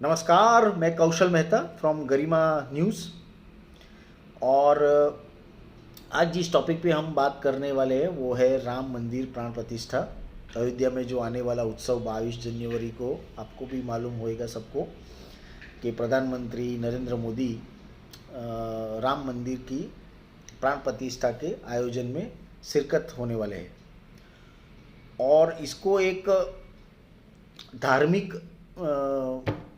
नमस्कार, मैं कौशल Mehta from Garima news. और आज जिस टॉपिक पे हम बात करने वाले हैं वो है राम मंदिर प्राण प्रतिष्ठा। अयोध्या में जो आने वाला उत्सव 22 जनवरी को, आपको भी मालूम होएगा सबको कि प्रधानमंत्री नरेंद्र मोदी राम मंदिर की प्राण प्रतिष्ठा के आयोजन में शिरकत होने वाले हैं। और इसको एक धार्मिक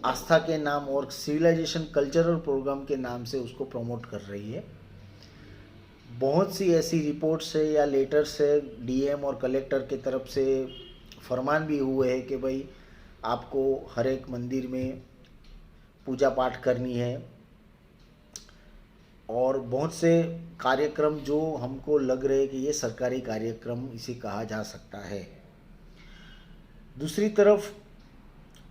आस्था के नाम और सिविलाइजेशन कल्चरल प्रोग्राम के नाम से उसको प्रमोट कर रही है। बहुत सी ऐसी रिपोर्ट्स है या लेटर्स है डीएम और कलेक्टर के तरफ से, फरमान भी हुए हैं कि भाई आपको हर एक मंदिर में पूजा पाठ करनी है। और बहुत से कार्यक्रम जो हमको लग रहे हैं कि ये सरकारी कार्यक्रम इसे कहा जा सकता है। दूसरी तरफ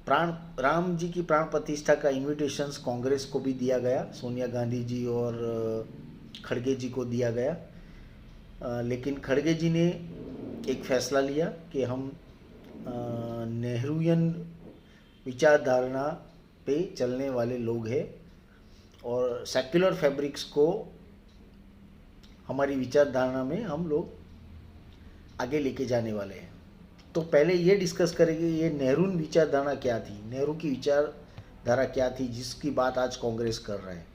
राम जी की प्राण प्रतिष्ठा का इनविटेशंस कांग्रेस को भी दिया गया, सोनिया गांधी जी और खड़गे जी को दिया गया। लेकिन खड़गे जी ने एक फैसला लिया कि हम नेहरूयन विचारधारणा पे चलने वाले लोग हैं और सेक्युलर फैब्रिक्स को हमारी विचारधारणा में हम लोग आगे लेके जाने वाले हैं। तो पहले ये डिस्कस करेंगे ये नेहरून विचारधारा क्या थी, नेहरू की विचारधारा क्या थी जिसकी बात आज कांग्रेस कर रहे हैं।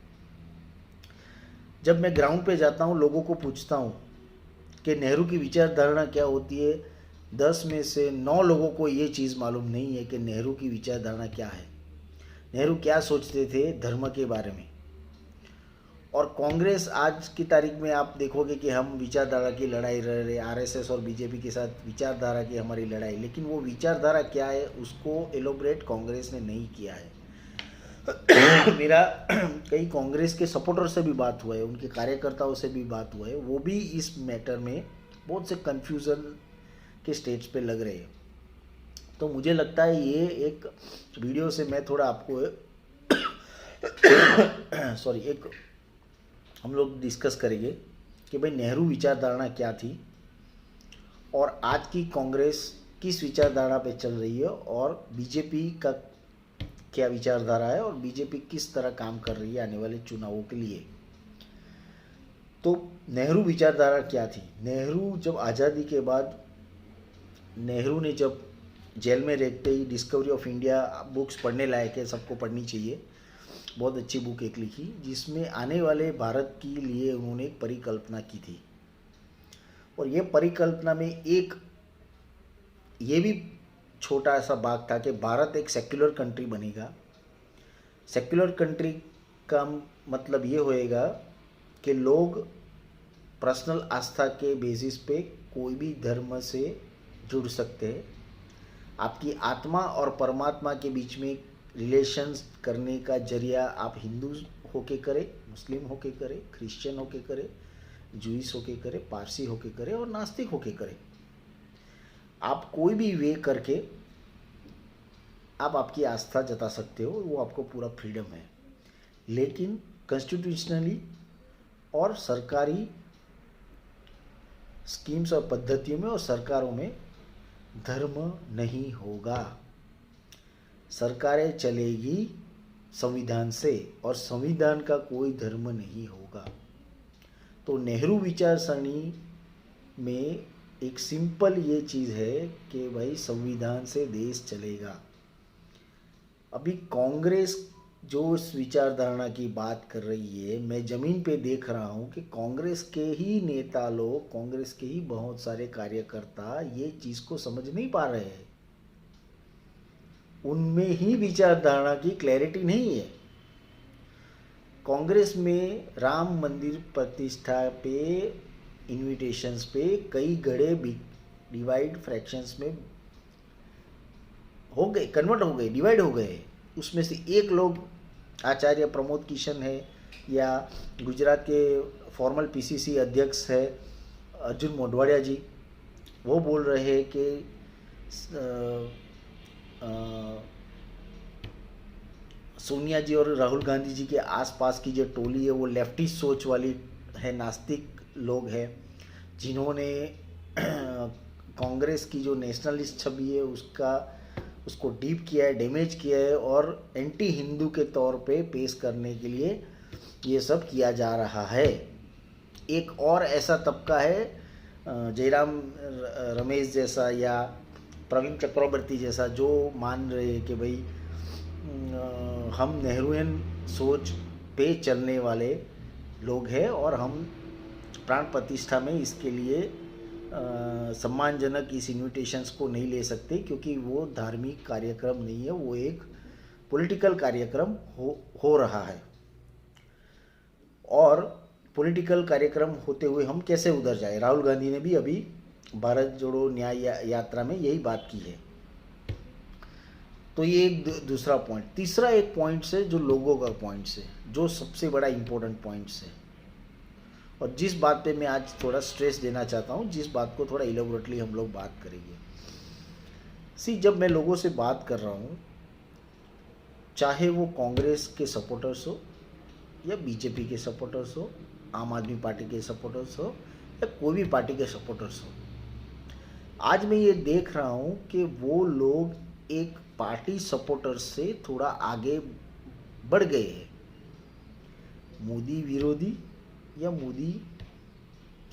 जब मैं ग्राउंड पे जाता हूँ, लोगों को पूछता हूँ कि नेहरू की विचारधारा क्या होती है, 10 में से 9 लोगों को ये चीज़ मालूम नहीं है कि नेहरू की विचारधारा क्या है, नेहरू क्या सोचते थे धर्म के बारे में। और कांग्रेस आज की तारीख में आप देखोगे कि हम विचारधारा की लड़ाई लड़ रहे, आरएसएस और बीजेपी के साथ विचारधारा की हमारी लड़ाई, लेकिन वो विचारधारा क्या है उसको एलोबरेट कांग्रेस ने नहीं किया है। मेरा कई कांग्रेस के सपोर्टर से भी बात हुआ है, उनके कार्यकर्ताओं से भी बात हुआ है, वो भी इस मैटर में बहुत से कन्फ्यूज़न के स्टेज पे लग रहे हैं। तो मुझे लगता है ये एक वीडियो से मैं थोड़ा आपको एक हम लोग डिस्कस करेंगे कि भाई नेहरू विचारधारा क्या थी और आज की कांग्रेस किस विचारधारा पे चल रही है और बीजेपी का क्या विचारधारा है और बीजेपी किस तरह काम कर रही है आने वाले चुनावों के लिए। तो नेहरू विचारधारा क्या थी। नेहरू जब आज़ादी के बाद, नेहरू ने जब जेल में रहते ही डिस्कवरी ऑफ इंडिया बुक्स पढ़ने लायक है, सबको पढ़नी चाहिए, बहुत अच्छी बुक एक लिखी जिसमें आने वाले भारत के लिए उन्होंने एक परिकल्पना की थी। और ये परिकल्पना में एक ये भी छोटा सा भाग था कि भारत एक सेक्युलर कंट्री बनेगा। सेक्युलर कंट्री का मतलब ये होएगा कि लोग पर्सनल आस्था के बेसिस पे कोई भी धर्म से जुड़ सकते हैं। आपकी आत्मा और परमात्मा के बीच में रिलेशंस करने का जरिया आप हिंदू होके करें, मुस्लिम होके करें, क्रिश्चियन होके करें, जूइस होके करें, पारसी होके करें और नास्तिक होके करें। आप कोई भी वे करके आप आपकी आस्था जता सकते हो, वो आपको पूरा फ्रीडम है। लेकिन कॉन्स्टिट्यूशनली और सरकारी स्कीम्स और पद्धतियों में और सरकारों में धर्म नहीं होगा। सरकारें चलेगी संविधान से और संविधान का कोई धर्म नहीं होगा। तो नेहरू विचार सरणी में एक सिंपल ये चीज़ है कि भाई संविधान से देश चलेगा। अभी कांग्रेस जो इस विचारधारा की बात कर रही है, मैं ज़मीन पे देख रहा हूँ कि कांग्रेस के ही नेता लोग, कांग्रेस के ही बहुत सारे कार्यकर्ता ये चीज़ को समझ नहीं पा रहे हैं। उनमें ही विचारधारा की क्लैरिटी नहीं है। कांग्रेस में राम मंदिर प्रतिष्ठा पे इनविटेशंस पे कई गड़े डिवाइड फ्रैक्शंस में हो गए, कन्वर्ट हो गए, डिवाइड हो गए। उसमें से एक लोग आचार्य प्रमोद किशन है या गुजरात के फॉर्मल पीसीसी अध्यक्ष है अर्जुन मोढवाडिया जी, वो बोल रहे हैं कि सोनिया जी और राहुल गांधी जी के आसपास की जो टोली है वो लेफ्टी सोच वाली है, नास्तिक लोग हैं जिन्होंने कांग्रेस की जो नेशनलिस्ट छवि है उसका उसको डीप किया है, डैमेज किया है और एंटी हिंदू के तौर पे पेश करने के लिए ये सब किया जा रहा है। एक और ऐसा तबका है जयराम रमेश जैसा या प्रवीण चक्रवर्ती जैसा जो मान रहे हैं कि भाई हम नेहरूयन सोच पे चलने वाले लोग हैं और हम प्राण प्रतिष्ठा में इसके लिए सम्मानजनक इस इन्विटेशंस को नहीं ले सकते क्योंकि वो धार्मिक कार्यक्रम नहीं है, वो एक पॉलिटिकल कार्यक्रम हो रहा है। और पॉलिटिकल कार्यक्रम होते हुए हम कैसे उधर जाए। राहुल गांधी ने भी अभी भारत जोड़ो न्याय यात्रा में यही बात की है। तो ये एक दूसरा पॉइंट। तीसरा एक पॉइंट से जो लोगों का पॉइंट से जो सबसे बड़ा इम्पोर्टेंट पॉइंट से, और जिस बात पे मैं आज थोड़ा स्ट्रेस देना चाहता हूँ, जिस बात को थोड़ा इलेबोरेटली हम लोग बात करेंगे। जब मैं लोगों से बात कर रहा हूँ, चाहे वो कांग्रेस के सपोर्टर्स हो या बीजेपी के सपोर्टर्स हो, आम आदमी पार्टी के सपोर्टर्स हो या कोई भी पार्टी के सपोर्टर्स हो, आज मैं ये देख रहा हूँ कि वो लोग एक पार्टी सपोर्टर्स से थोड़ा आगे बढ़ गए हैं। मोदी विरोधी या मोदी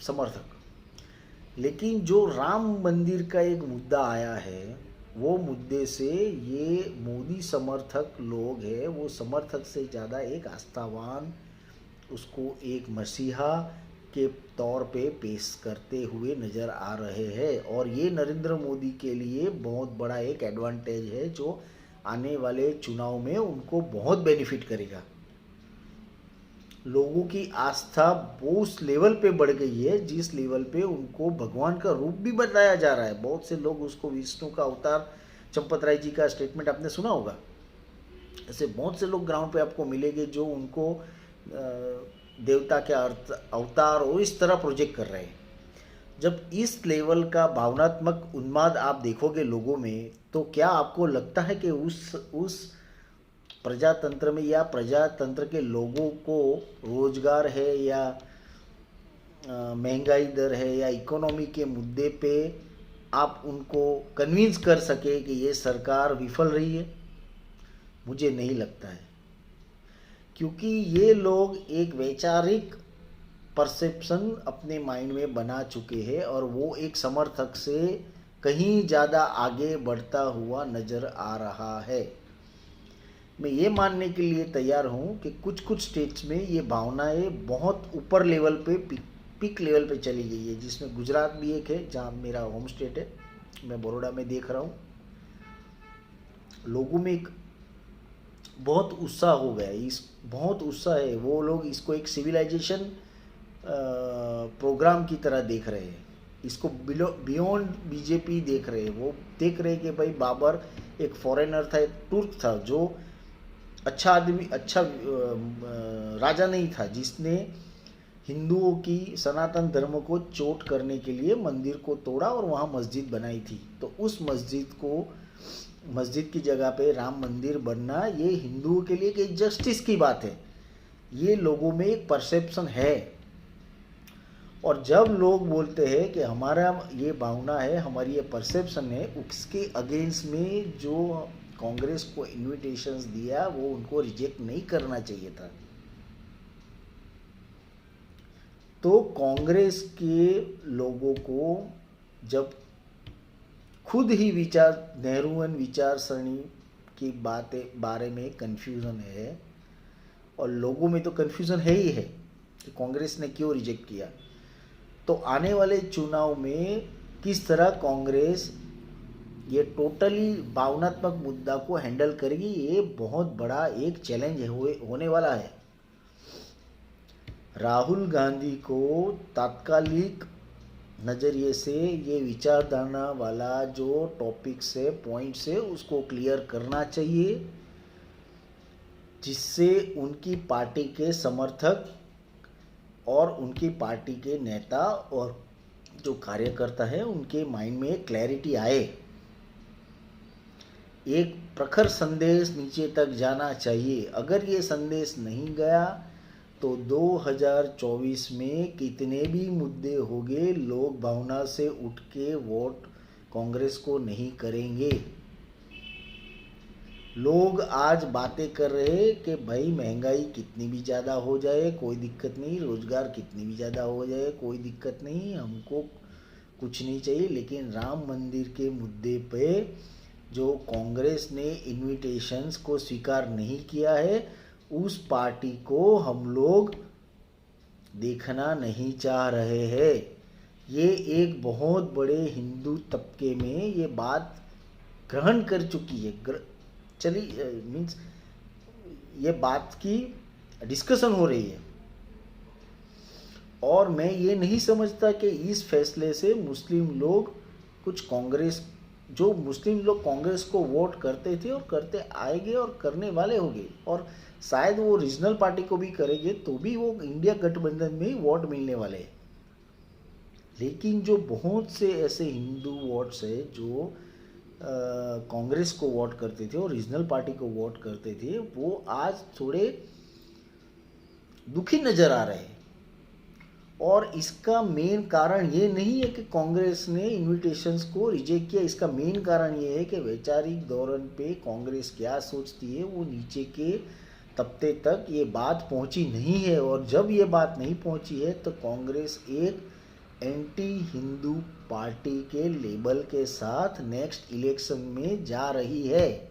समर्थक। लेकिन जो राम मंदिर का एक मुद्दा आया है, वो मुद्दे से ये मोदी समर्थक लोग हैं, वो समर्थक से ज़्यादा एक आस्थावान, उसको एक मसीहा के तौर पे पेश करते हुए नज़र आ रहे हैं। और ये नरेंद्र मोदी के लिए बहुत बड़ा एक एडवांटेज है जो आने वाले चुनाव में उनको बहुत बेनिफिट करेगा। लोगों की आस्था वो उस लेवल पे बढ़ गई है जिस लेवल पे उनको भगवान का रूप भी बताया जा रहा है। बहुत से लोग उसको विष्णु का अवतार, चंपत राय जी का स्टेटमेंट आपने सुना होगा। ऐसे बहुत से लोग ग्राउंड पे आपको मिलेंगे जो उनको देवता के अवतार और इस तरह प्रोजेक्ट कर रहे हैं। जब इस लेवल का भावनात्मक उन्माद आप देखोगे लोगों में, तो क्या आपको लगता है कि उस प्रजातंत्र में या प्रजातंत्र के लोगों को रोजगार है या महंगाई दर है या इकोनॉमी के मुद्दे पे आप उनको कन्विंस कर सके कि ये सरकार विफल रही है? मुझे नहीं लगता है, क्योंकि ये लोग एक वैचारिक परसेप्शन अपने माइंड में बना चुके हैं और वो एक समर्थक से कहीं ज़्यादा आगे बढ़ता हुआ नज़र आ रहा है। मैं ये मानने के लिए तैयार हूँ कि कुछ स्टेट्स में ये भावनाएं बहुत ऊपर लेवल पे पीक लेवल पे चली गई है, जिसमें गुजरात भी एक है जहाँ मेरा होम स्टेट है। मैं बड़ौदा में देख रहा हूँ लोगों में एक बहुत उत्साह हो गया है, बहुत उत्साह है। वो लोग इसको एक सिविलाइजेशन प्रोग्राम की तरह देख रहे हैं, इसको बियॉन्ड बीजेपी देख रहे हैं। वो देख रहे हैं कि भाई बाबर एक फॉरेनर था, एक तुर्क था, जो अच्छा आदमी, अच्छा राजा नहीं था, जिसने हिंदुओं की सनातन धर्म को चोट करने के लिए मंदिर को तोड़ा और वहाँ मस्जिद बनाई थी। तो उस मस्जिद की जगह पे राम मंदिर बनना ये हिंदुओं के लिए एक जस्टिस की बात है। ये लोगों में एक परसेप्शन है। और जब लोग बोलते हैं कि हमारा ये भावना है, हमारी ये परसेप्शन है, उसके अगेंस्ट में जो कांग्रेस को इन्विटेशंस दिया वो उनको रिजेक्ट नहीं करना चाहिए था। तो कांग्रेस के लोगों को जब खुद ही नेहरूवन विचार सरणी की बारे में कंफ्यूजन है, और लोगों में तो कंफ्यूजन है ही है कि कांग्रेस ने क्यों रिजेक्ट किया, तो आने वाले चुनाव में किस तरह कांग्रेस ये टोटली भावनात्मक मुद्दा को हैंडल करेगी, ये बहुत बड़ा एक चैलेंज होने वाला है। राहुल गांधी को तात्कालिक नज़रिए से ये विचारधारा वाला जो टॉपिक्स है, पॉइंट्स है, उसको क्लियर करना चाहिए, जिससे उनकी पार्टी के समर्थक और उनकी पार्टी के नेता और जो कार्यकर्ता है उनके माइंड में एक क्लैरिटी आए। एक प्रखर संदेश नीचे तक जाना चाहिए। अगर ये संदेश नहीं गया तो 2024 में कितने भी मुद्दे होंगे, लोग भावना से उठ के वोट कांग्रेस को नहीं करेंगे। लोग आज बातें कर रहे हैं कि भाई महंगाई कितनी भी ज़्यादा हो जाए कोई दिक्कत नहीं, रोज़गार कितनी भी ज़्यादा हो जाए कोई दिक्कत नहीं, हमको कुछ नहीं चाहिए, लेकिन राम मंदिर के मुद्दे पे जो कांग्रेस ने इन्विटेशंस को स्वीकार नहीं किया है, उस पार्टी को हम लोग देखना नहीं चाह रहे हैं। ये एक बहुत बड़े हिंदू तबके में ये बात ग्रहण कर चुकी है। चली मीन्स ये बात की डिस्कशन हो रही है, और मैं ये नहीं समझता कि इस फैसले से मुस्लिम लोग कुछ कांग्रेस, जो मुस्लिम लोग कांग्रेस को वोट करते थे और करते आएंगे और करने वाले होंगे, और शायद वो रीजनल पार्टी को भी करेंगे तो भी वो इंडिया गठबंधन में ही वोट मिलने वाले हैं। लेकिन जो बहुत से ऐसे हिंदू वोट्स है जो कांग्रेस को वोट करते थे और रीजनल पार्टी को वोट करते थे, वो आज थोड़े दुखी नजर आ रहे हैं। और इसका मेन कारण ये नहीं है कि कांग्रेस ने इन्विटेशंस को रिजेक्ट किया, इसका मेन कारण ये है कि वैचारिक धोरण पे कांग्रेस क्या सोचती है वो नीचे के तबके तक ये बात पहुंची नहीं है। और जब ये बात नहीं पहुंची है तो कांग्रेस एक एंटी हिंदू पार्टी के लेबल के साथ नेक्स्ट इलेक्शन में जा रही है।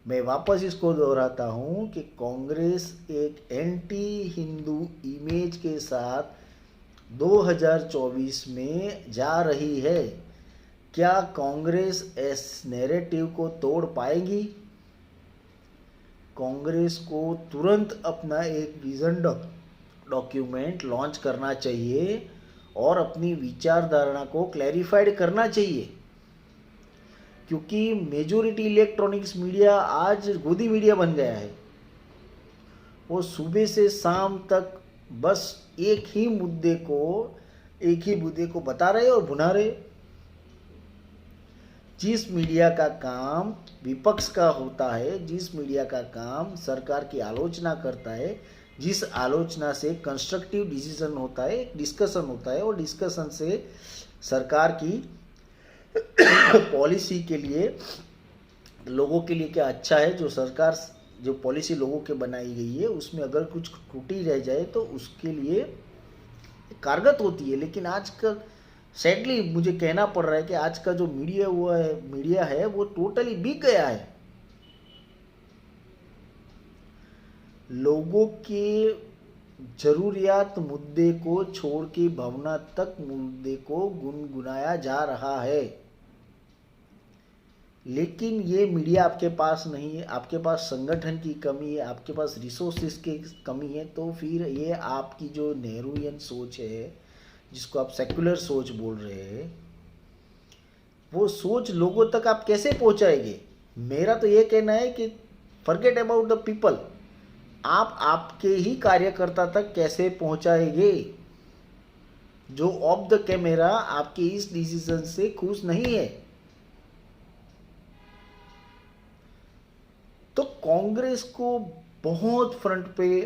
मैं वापस इसको दोहराता हूं कि कांग्रेस एक एंटी हिंदू इमेज के साथ 2024 में जा रही है। क्या कांग्रेस इस नैरेटिव को तोड़ पाएगी? कांग्रेस को तुरंत अपना एक विजन डॉक्यूमेंट लॉन्च करना चाहिए और अपनी विचारधारा को क्लैरिफाइड करना चाहिए, क्योंकि मेजॉरिटी इलेक्ट्रॉनिक्स मीडिया आज गोदी मीडिया बन गया है। वो सुबह से शाम तक बस एक ही मुद्दे को बता रहे और भुना रहे। जिस मीडिया का काम विपक्ष का होता है, जिस मीडिया का काम सरकार की आलोचना करता है, जिस आलोचना से कंस्ट्रक्टिव डिसीजन होता है, एक डिस्कशन होता है, और डिस्कशन से सरकार की पॉलिसी के लिए, लोगों के लिए क्या अच्छा है, जो सरकार जो पॉलिसी लोगों के बनाई गई है उसमें अगर कुछ त्रुटि रह जाए तो उसके लिए कारगर होती है। लेकिन आजकल सैडली मुझे कहना पड़ रहा है कि आज का जो मीडिया है वो टोटली बिक गया है। लोगों के जरूरियात मुद्दे को छोड़ के भावनात्मक मुद्दे को गुनगुनाया जा रहा है। लेकिन ये मीडिया आपके पास नहीं है, आपके पास संगठन की कमी है, आपके पास रिसोर्सेज की कमी है, तो फिर ये आपकी जो नेहरूयन सोच है, जिसको आप सेक्युलर सोच बोल रहे हैं, वो सोच लोगों तक आप कैसे पहुंचाएंगे? मेरा तो ये कहना है कि फॉरगेट अबाउट द पीपल, आप आपके ही कार्यकर्ता तक कैसे पहुंचाएंगे जो ऑफ द कैमरा आपके इस डिसीजन से खुश नहीं है। तो कांग्रेस को बहुत फ्रंट पे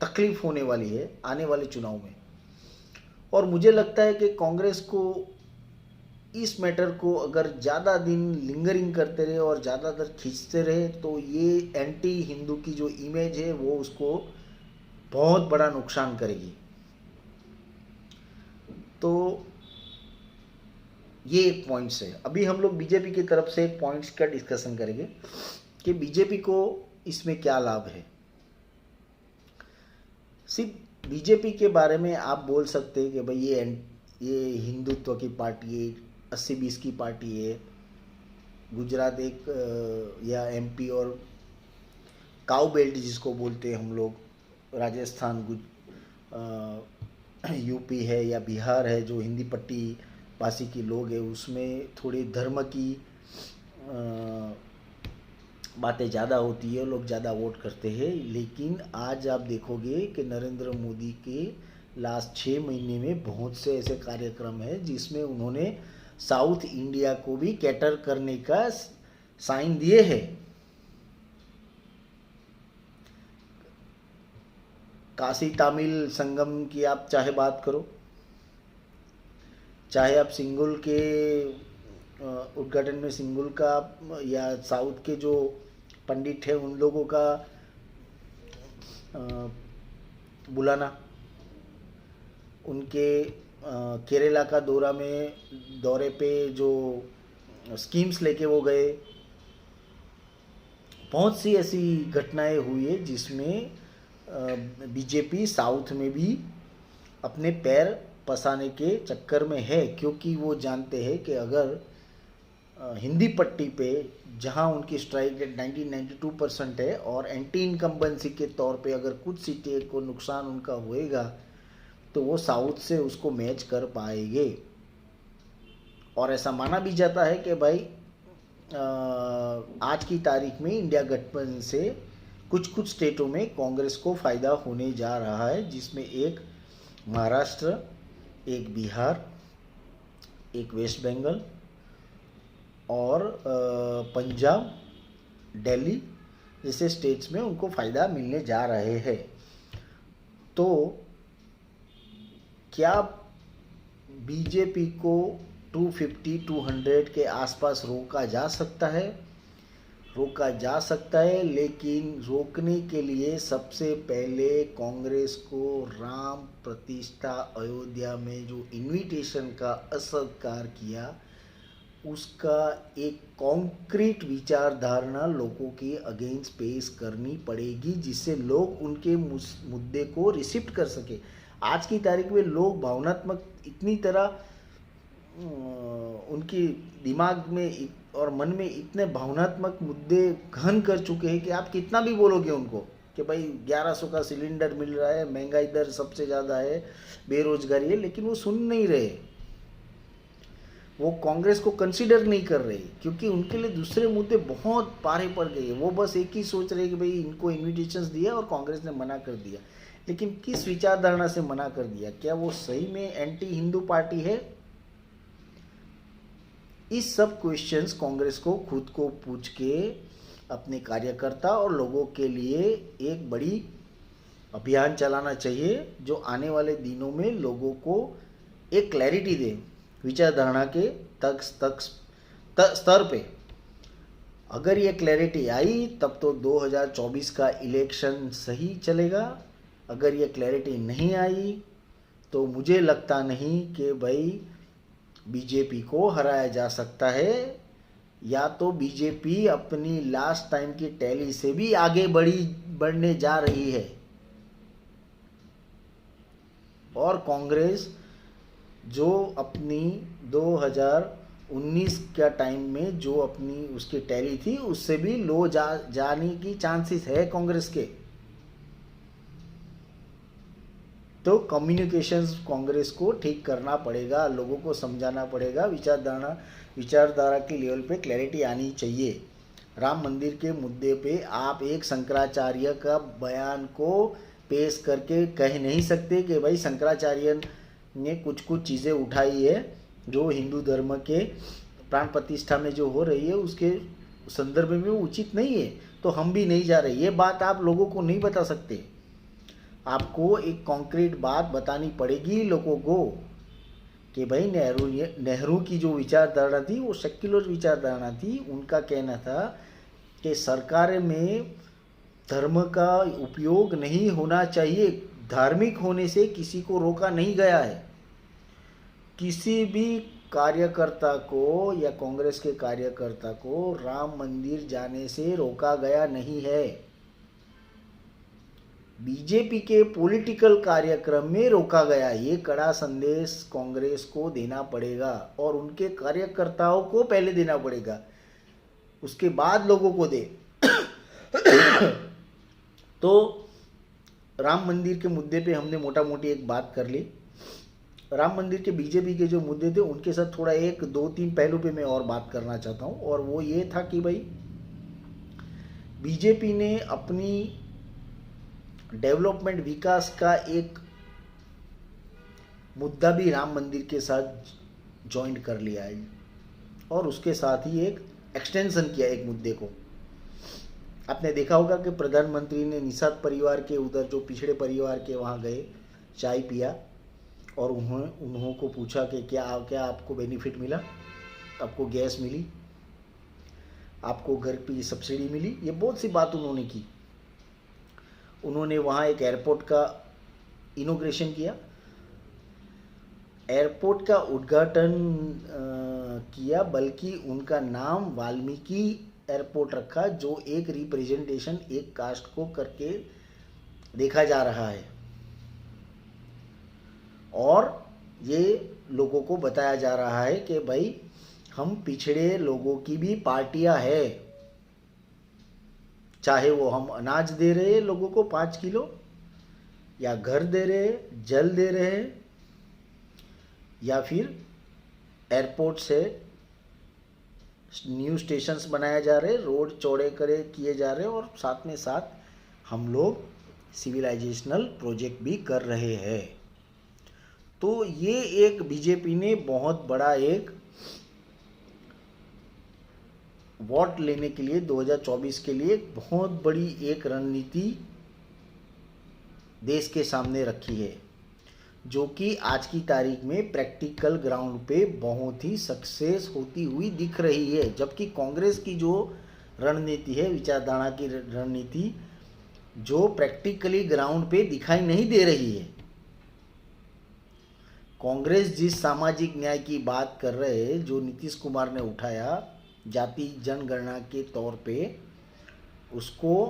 तकलीफ होने वाली है आने वाले चुनाव में, और मुझे लगता है कि कांग्रेस को इस मैटर को अगर ज़्यादा दिन लिंगरिंग करते रहे और ज़्यादा देर खींचते रहे तो ये एंटी हिंदू की जो इमेज है वो उसको बहुत बड़ा नुकसान करेगी। तो ये एक पॉइंट्स है। अभी हम लोग बीजेपी की तरफ से एक पॉइंट्स का डिस्कशन करेंगे कि बीजेपी को इसमें क्या लाभ है। सिर्फ बीजेपी के बारे में आप बोल सकते हैं कि भाई ये हिंदुत्व की पार्टी है, 80-20 की पार्टी है, गुजरात एक या एमपी और काउ बेल्ट जिसको बोलते हैं हम लोग, राजस्थान यूपी है या बिहार है, जो हिंदी पट्टी भाषी के लोग हैं, उसमें थोड़ी धर्म की बातें ज़्यादा होती है, लोग ज़्यादा वोट करते हैं। लेकिन आज आप देखोगे कि नरेंद्र मोदी के लास्ट 6 महीने में बहुत से ऐसे कार्यक्रम है जिसमें उन्होंने साउथ इंडिया को भी कैटर करने का साइन दिए हैं। काशी तमिल संगम की आप चाहे बात करो, चाहे आप सिंगुल के उद्घाटन में सिंगुल का या साउथ के जो पंडित हैं उन लोगों का बुलाना, उनके केरला का दौरे पे जो स्कीम्स लेके वो गए, बहुत सी ऐसी घटनाएं हुई है जिसमें बीजेपी साउथ में भी अपने पैर पसाने के चक्कर में है, क्योंकि वो जानते हैं कि अगर हिंदी पट्टी पे जहां उनकी स्ट्राइक रेट 1992% है और एंटी इनकम्बेंसी के तौर पे अगर कुछ सीटें को नुकसान उनका होएगा तो वो साउथ से उसको मैच कर पाएंगे। और ऐसा माना भी जाता है कि भाई आज की तारीख में इंडिया गठबंधन से कुछ स्टेटों में कांग्रेस को फ़ायदा होने जा रहा है, जिसमें एक महाराष्ट्र, एक बिहार, एक वेस्ट बंगाल और पंजाब, दिल्ली जैसे स्टेट्स में उनको फ़ायदा मिलने जा रहे हैं। तो क्या बीजेपी को 250-200 के आसपास रोका जा सकता है? रोका जा सकता है, लेकिन रोकने के लिए सबसे पहले कांग्रेस को राम प्रतिष्ठा अयोध्या में जो इन्विटेशन का अस्वीकार किया उसका एक कॉन्क्रीट विचारधारणा लोगों के अगेंस्ट पेश करनी पड़ेगी, जिससे लोग उनके मुद्दे को रिसीव कर सके। आज की तारीख में लोग भावनात्मक इतनी तरह उनकी दिमाग में और मन में इतने भावनात्मक मुद्दे घन कर चुके हैं कि आप कितना भी बोलोगे उनको कि भाई 1100 का सिलेंडर मिल रहा है, महंगाई दर सबसे ज़्यादा है, बेरोजगारी है, लेकिन वो सुन नहीं रहे, वो कांग्रेस को कंसीडर नहीं कर रहे, क्योंकि उनके लिए दूसरे मुद्दे बहुत पारे पड़ गए। वो बस एक ही सोच रहे कि भाई इनको इन्विटेशंस दिया और कांग्रेस ने मना कर दिया, लेकिन किस विचारधारणा से मना कर दिया? क्या वो सही में एंटी हिंदू पार्टी है? इस सब क्वेश्चंस कांग्रेस को खुद को पूछ के अपने कार्यकर्ता और लोगों के लिए एक बड़ी अभियान चलाना चाहिए, जो आने वाले दिनों में लोगों को एक क्लैरिटी दे विचारधारणा के स्तर पे। अगर ये क्लैरिटी आई तब तो 2024 का इलेक्शन सही चलेगा। अगर ये क्लैरिटी नहीं आई तो मुझे लगता नहीं कि भाई बीजेपी को हराया जा सकता है, या तो बीजेपी अपनी लास्ट टाइम की टैली से भी आगे बढ़ने जा रही है और कांग्रेस जो अपनी 2019 का टाइम में जो अपनी उसकी टैली थी उससे भी लो जाने की चांसेस है कांग्रेस के। तो कम्युनिकेशंस कांग्रेस को ठीक करना पड़ेगा, लोगों को समझाना पड़ेगा, विचारधारा के लेवल पे क्लैरिटी आनी चाहिए। राम मंदिर के मुद्दे पे आप एक शंकराचार्य का बयान को पेश करके कह नहीं सकते कि भाई शंकराचार्य ने कुछ चीज़ें उठाई है जो हिंदू धर्म के प्राण प्रतिष्ठा में जो हो रही है उसके संदर्भ में उचित नहीं है, तो हम भी नहीं जा रहे। ये बात आप लोगों को नहीं बता सकते। आपको एक कॉन्क्रीट बात बतानी पड़ेगी लोगों को कि भाई नेहरू की जो विचारधारा थी वो सेक्युलर विचारधारा थी। उनका कहना था कि सरकार में धर्म का उपयोग नहीं होना चाहिए, धार्मिक होने से किसी को रोका नहीं गया है। किसी भी कार्यकर्ता को या कांग्रेस के कार्यकर्ता को राम मंदिर जाने से रोका गया नहीं है। बीजेपी के पॉलिटिकल कार्यक्रम में रोका गया। ये कड़ा संदेश कांग्रेस को देना पड़ेगा और उनके कार्यकर्ताओं को पहले देना पड़ेगा, उसके बाद लोगों को दे। तो राम मंदिर के मुद्दे पे हमने मोटा मोटी एक बात कर ली। राम मंदिर के बीजेपी के जो मुद्दे थे उनके साथ थोड़ा 1-2-3 पहलू पे मैं और बात करना चाहता हूँ, और वो ये था कि भाई बीजेपी ने अपनी डेवलपमेंट विकास का एक मुद्दा भी राम मंदिर के साथ ज्वाइंट कर लिया है और उसके साथ ही एक एक्सटेंशन किया एक मुद्दे को। आपने देखा होगा कि प्रधानमंत्री ने निषाद परिवार के उधर जो पिछड़े परिवार के वहाँ गए, चाय पिया और उन्होंने को पूछा कि क्या आपको बेनिफिट मिला। आपको गैस मिली, आपको घर पे सब्सिडी मिली, ये बहुत सी बात उन्होंने की। उन्होंने वहाँ एक एयरपोर्ट का इनॉग्रेशन किया, एयरपोर्ट का उद्घाटन किया, बल्कि उनका नाम वाल्मीकि एयरपोर्ट रखा, जो एक रिप्रेजेंटेशन एक कास्ट को करके देखा जा रहा है। और ये लोगों को बताया जा रहा है कि भाई हम पिछड़े लोगों की भी पार्टियां है, चाहे वो हम अनाज दे रहे हैं लोगों को 5 किलो, या घर दे रहे हैं, जल दे रहे हैं, या फिर एयरपोर्ट से न्यू स्टेशंस बनाए जा रहे, रोड चौड़े करे किए जा रहे, और साथ में साथ हम लोग सिविलाइजेशनल प्रोजेक्ट भी कर रहे हैं। तो ये एक बीजेपी ने बहुत बड़ा एक वोट लेने के लिए 2024 के लिए बहुत बड़ी एक रणनीति देश के सामने रखी है, जो कि आज की तारीख में प्रैक्टिकल ग्राउंड पे बहुत ही सक्सेस होती हुई दिख रही है। जबकि कांग्रेस की जो रणनीति है, विचारधारा की रणनीति, जो प्रैक्टिकली ग्राउंड पे दिखाई नहीं दे रही है। कांग्रेस जिस सामाजिक न्याय की बात कर रहे हैं, जो नीतीश कुमार ने उठाया जाति जनगणना के तौर पे, उसको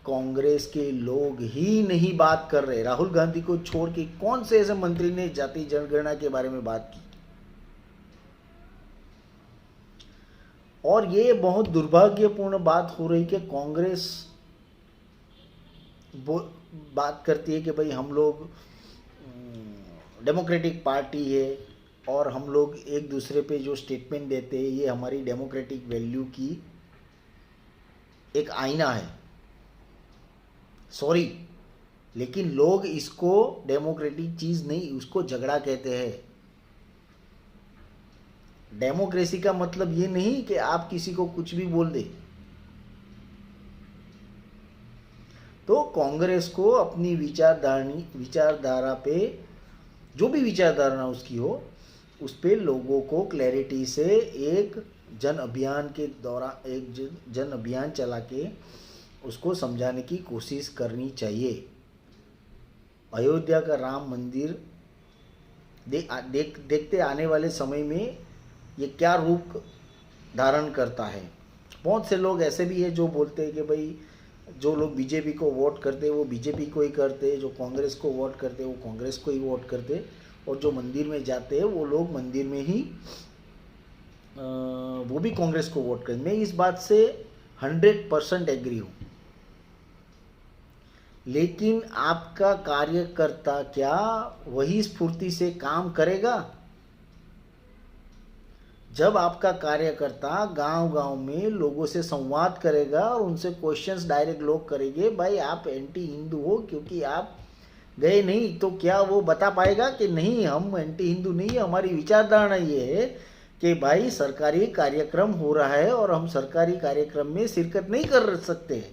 कांग्रेस के लोग ही नहीं बात कर रहे। राहुल गांधी को छोड़ के कौन से ऐसे मंत्री ने जाति जनगणना के बारे में बात की? और ये बहुत दुर्भाग्यपूर्ण बात हो रही कि कांग्रेस बात करती है कि भाई हम लोग डेमोक्रेटिक पार्टी है, और हम लोग एक दूसरे पे जो स्टेटमेंट देते हैं ये हमारी डेमोक्रेटिक वैल्यू की एक आईना है। सॉरी, लेकिन लोग इसको डेमोक्रेटिक चीज़ नहीं, उसको झगड़ा कहते हैं। डेमोक्रेसी का मतलब ये नहीं कि आप किसी को कुछ भी बोल दे। तो कांग्रेस को अपनी विचारधारा पे, जो भी विचारधारा उसकी हो, उस पे लोगों को क्लैरिटी से एक जन अभियान के दौरान एक जन अभियान चला के उसको समझाने की कोशिश करनी चाहिए। अयोध्या का राम मंदिर देखते आने वाले समय में ये क्या रूप धारण करता है। बहुत से लोग ऐसे भी हैं जो बोलते हैं कि भाई जो लोग बीजेपी को वोट करते हैं वो बीजेपी को ही करते, जो कांग्रेस को वोट करते वो कांग्रेस को ही वोट करते, और जो मंदिर में जाते हैं वो लोग मंदिर में ही वो भी कांग्रेस को वोट करते। मैं इस बात से 100% एग्री हूँ। लेकिन आपका कार्यकर्ता क्या वही स्फूर्ति से काम करेगा? जब आपका कार्यकर्ता गांव-गांव में लोगों से संवाद करेगा और उनसे क्वेश्चंस डायरेक्ट लोग करेंगे, भाई आप एंटी हिंदू हो क्योंकि आप गए नहीं, तो क्या वो बता पाएगा कि नहीं हम एंटी हिंदू नहीं है, हमारी विचारधारा ये है कि भाई सरकारी कार्यक्रम हो रहा है और हम सरकारी कार्यक्रम में शिरकत नहीं कर सकते,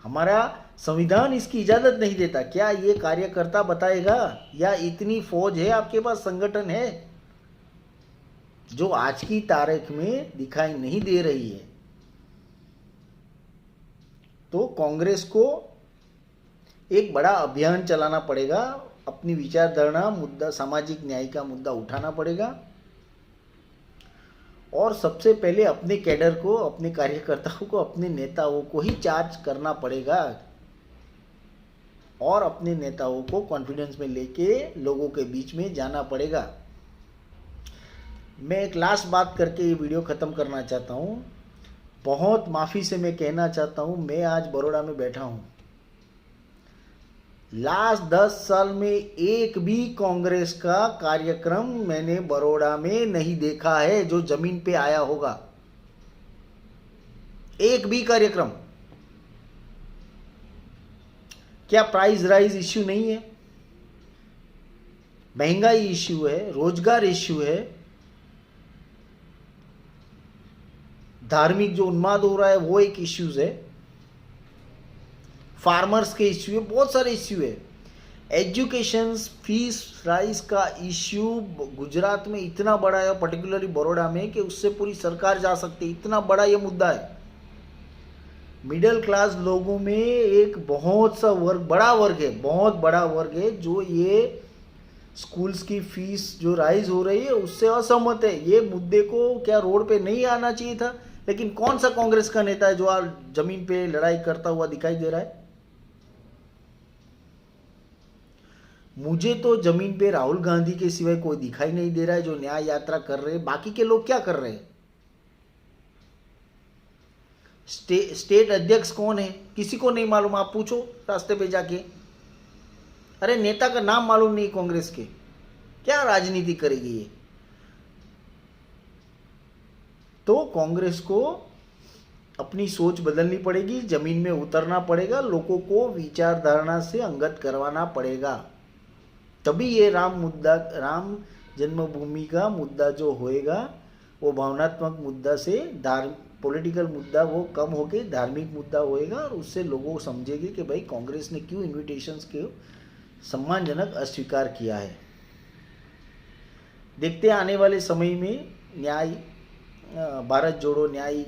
हमारा संविधान इसकी इजाज़त नहीं देता। क्या ये कार्यकर्ता बताएगा? या इतनी फौज है आपके पास, संगठन है जो आज की तारीख में दिखाई नहीं दे रही है? तो कांग्रेस को एक बड़ा अभियान चलाना पड़ेगा, अपनी विचारधारा मुद्दा, सामाजिक न्याय का मुद्दा उठाना पड़ेगा, और सबसे पहले अपने कैडर को, अपने कार्यकर्ताओं को, अपने नेताओं को ही चार्ज करना पड़ेगा, और अपने नेताओं को कॉन्फिडेंस में लेके लोगों के बीच में जाना पड़ेगा। मैं एक लास्ट बात करके ये वीडियो ख़त्म करना चाहता हूँ। बहुत माफ़ी से मैं कहना चाहता हूँ, मैं आज बड़ौदा में बैठा हूँ, लास्ट 10 साल में एक भी कांग्रेस का कार्यक्रम मैंने बड़ौदा में नहीं देखा है जो जमीन पे आया होगा, एक भी कार्यक्रम। क्या प्राइस राइज इश्यू नहीं है? महंगाई इश्यू है, रोजगार इश्यू है, धार्मिक जो उन्माद हो रहा है वो एक इश्यूज है, फार्मर्स के इश्यू है, बहुत सारे इश्यू है। एजुकेशन फीस राइज का इश्यू गुजरात में इतना बड़ा है, पर्टिकुलरली बड़ौदा में, कि उससे पूरी सरकार जा सकती है, इतना बड़ा ये मुद्दा है। मिडिल क्लास लोगों में एक बहुत सा वर्ग, बड़ा वर्ग है, बहुत बड़ा वर्ग है जो ये स्कूल्स की फीस जो राइज हो रही है उससे असहमत है। ये मुद्दे को क्या रोड पे नहीं आना चाहिए था, लेकिन कौन सा कांग्रेस का नेता है जो आज जमीन पे लड़ाई करता हुआ दिखाई दे रहा है? मुझे तो जमीन पे राहुल गांधी के सिवाय कोई दिखाई नहीं दे रहा है जो न्याय यात्रा कर रहे हैं। बाकी के लोग क्या कर रहे हैं? स्टेट अध्यक्ष कौन है किसी को नहीं मालूम, आप पूछो रास्ते पे जाके। अरे नेता का नाम मालूम नहीं कांग्रेस के, क्या राजनीति करेगी ये? तो कांग्रेस को अपनी सोच बदलनी पड़ेगी, जमीन में उतरना पड़ेगा, लोगों को विचारधारा से अंगत करवाना पड़ेगा, तभी ये राम जन्मभूमि का मुद्दा जो होएगा वो भावनात्मक मुद्दा से पॉलिटिकल मुद्दा वो कम होके धार्मिक मुद्दा होएगा, और उससे लोगों समझेंगे कि भाई कांग्रेस ने क्यों इन्विटेशंस के सम्मानजनक अस्वीकार किया है। देखते हैं आने वाले समय में न्याय भारत जोड़ो न्याय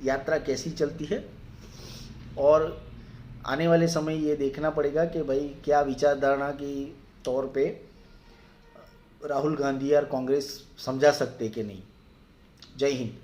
यात्रा कैसी चलती है, और आने वाले समय ये देखना पड़ेगा कि भाई क्या विचारधारा के तौर पे राहुल गांधी और कांग्रेस समझा सकते कि नहीं। जय हिंद।